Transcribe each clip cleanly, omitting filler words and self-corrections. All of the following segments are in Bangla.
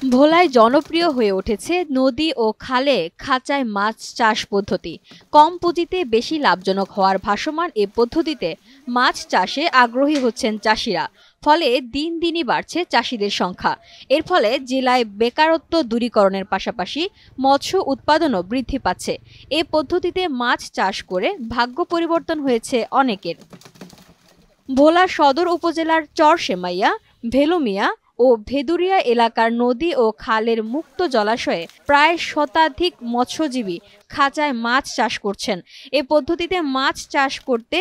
ভোলায় জনপ্রিয় হয়ে উঠেছে নদী ও খালে খাঁচায় মাছ চাষ পদ্ধতি। কম পুঁজিতে বেশি লাভজনক হওয়ার ভাসমান এ পদ্ধতিতে মাছ চাষে আগ্রহী হচ্ছেন চাষিরা। ফলে দিন দিনই বাড়ছে চাষিদের সংখ্যা। এর ফলে জেলায় বেকারত্ব দূরীকরণের পাশাপাশি মৎস্য উৎপাদনও বৃদ্ধি পাচ্ছে। এ পদ্ধতিতে মাছ চাষ করে ভাগ্য পরিবর্তন হয়েছে অনেকের। ভোলা সদর উপজেলার চরসেমাইয়া, ভেলুমিয়া ও ভেদুরিয়া এলাকার নদী ও খালের মুক্ত জলাশয়ে প্রায় শতাধিক মৎস্যজীবী খাঁচায় মাছ চাষ করছেন। এ পদ্ধতিতে মাছ চাষ করতে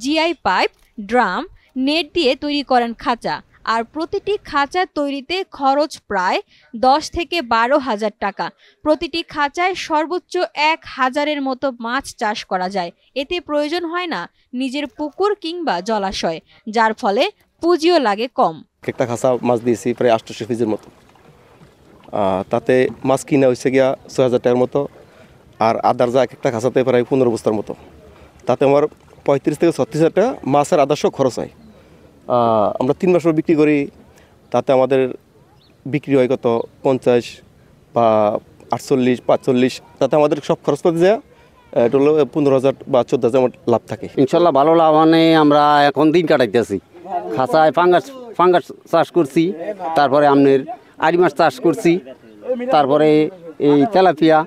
জিআই পাইপ, ড্রাম, নেট দিয়ে তৈরি করেন খাঁচা। আর প্রতিটি খাঁচা তৈরিতে খরচ প্রায় 10 থেকে 12,000 টাকা। প্রতিটি খাঁচায় সর্বোচ্চ 1,000-এর মতো মাছ চাষ করা যায়। এতে প্রয়োজন হয় না নিজের পুকুর কিংবা জলাশয়, যার ফলে পুঁজিও লাগে কম। একটা খাঁচা মাছ দিয়েছি প্রায় 800 পিসের মতো। তাতে মাছ কিনা হয়েছে গিয়া 6,000 টাকার মতো। আর আদার যা একটা খাঁচাতে প্রায় 15 বস্তার মতো। তাতে আমার 35 থেকে 36,000 টাকা মাছের আদার্স খরচ হয়। আমরা 3 মাস বিক্রি করি, তাতে আমাদের বিক্রি হয় কত 50 বা 48, 45, তাতে আমাদের সব খরচ পাতি যায় এটা হলো 15,000 বা 14,000 লাভ থাকে। ইনশাল্লাহ ভালো লাভ আমরা এখন দিন কাটাইতেছি। খাঁচায় ফাঙ্গাস চাষ করছি, তারপরে আপনার আড়ি মাছ চাষ করছি, তারপরে এই তেলাপিয়া,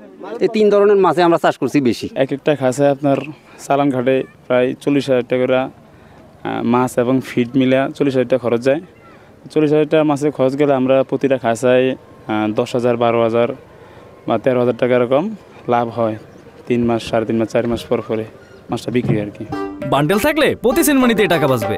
এই 3 ধরনের মাছে আমরা চাষ করছি বেশি। একটা খাঁচায় আপনার চালান ঘাটে প্রায় 40,000 টাকা করে মাছ এবং ফিড মিলে 40,000 টাকা খরচ যায়। 40,000 টাকা মাছের খরচ গেলে আমরা প্রতিটা খাঁচায় 10,000, 12,000 বা 13,000 টাকা এরকম লাভ হয়। 3 মাস, 3.5 মাস, 4 মাস পরে মাছটা বিক্রি আর কি। বান্ডেল থাকলে প্রতি সেনমানিতে টাকা বাঁচবে।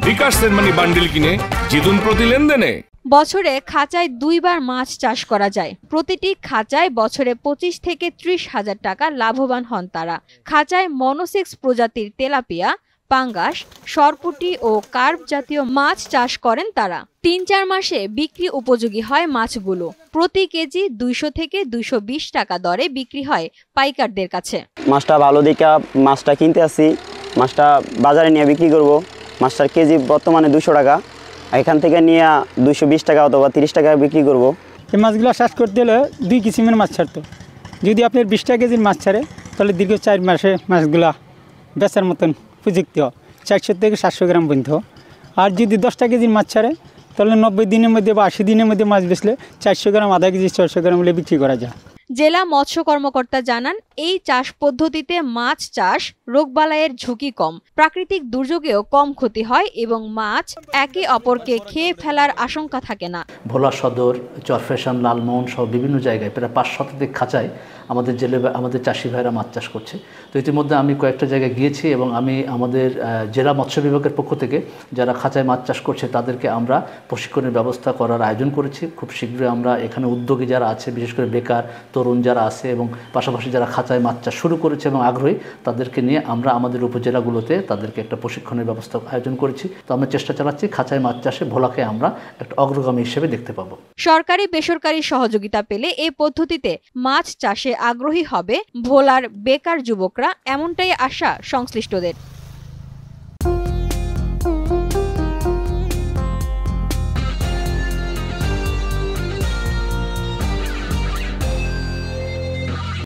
বিকাশ সেনমানি বান্ডেল কিনে জিতুন প্রতি লেনদেনে। বছরে খাঁচায় 2 বার মাছ চাষ করা যায়। প্রতিটি খাঁচায় বছরে 25 থেকে 30,000 টাকা লাভবান হন তারা। খাঁচায় মনোসেক্স প্রজাতির তেলাপিয়া, পাঙ্গাস, সরপুঁটি ও কার্প জাতীয় মাছ চাষ করেন তারা। 3-4 মাসে বিক্রি উপযোগী হয় মাছগুলো। প্রতি কেজি 200 থেকে 220 টাকা দরে বিক্রি হয় পাইকারদের কাছে। মাছটা ভালো দেখে মাছটা কিনতে আসি, মাছটা বাজারে নিয়ে বিক্রি করব। মাছটার কেজি বর্তমানে 200 টাকা, এখান থেকে নিয়ে 220 টাকা অথবা 30 টাকা বিক্রি করব। এই মাছগুলো চাষ করতে হলে 2 কিসিমের মাছ ছাড়তো। যদি আপনার 20 টাকা কেজির মাছ ছাড়ে, তাহলে দীর্ঘ 4 মাসে মাছগুলা বেচার মতন উপযুক্ত 400 থেকে 700 গ্রাম পর্যন্ত। আর যদি 10 টাকা কেজির মাছ ছাড়ে, তাহলে 90 দিনের মধ্যে বা 80 দিনের মধ্যে মাছ বেচলে 400 গ্রাম, আধা কেজি 400 গ্রাম হলে বিক্রি করা যায়। জেলা মৎস্য কর্মকর্তা জানান, এই চাষ পদ্ধতিতে মাছ চাষ রোগবালাইয়ের ঝুঁকি কম, প্রাকৃতিক দুর্যোগেও কম ক্ষতি হয় এবং মাছ একে অপরকে খেয়ে ফেলার আশঙ্কা থাকে না। ভোলা সদর, চরফ্যাশন, লালমোহন সহ বিভিন্ন জায়গায় প্রায় 5 শতাধিক খাঁচায় আমাদের চাষি ভাইরা মাছ চাষ করছে। তো ইতিমধ্যে আমি কয়েকটা জায়গায় গিয়েছি এবং আমি আমাদের জেলা মৎস্য বিভাগের পক্ষ থেকে যারা খাঁচায় মাছ চাষ করছে তাদেরকে আমরা প্রশিক্ষণের ব্যবস্থা করার আয়োজন করেছি। খুব শীঘ্রই আমরা এখানে উদ্যোগী যারা আছে, বিশেষ করে বেকার তরুণ যারা আছে এবং পাশাপাশি যারা খাঁচায় মাছ চাষ শুরু করেছে এবং আগ্রহী, তাদেরকে নিয়ে আমরা আমাদের উপজেলাগুলোতে তাদেরকে একটা প্রশিক্ষণের ব্যবস্থা আয়োজন করেছি। তো আমরা চেষ্টা চালাচ্ছি খাঁচায় মাছ চাষে ভোলাকে আমরা একটা অগ্রগামী হিসেবে দেখতে পাবো। সরকারি বেসরকারি সহযোগিতা পেলে এই পদ্ধতিতে মাছ চাষে আগ্রহী হবে ভোলার বেকার যুবকরা, এমনটাই আশা সংশ্লিষ্টদের।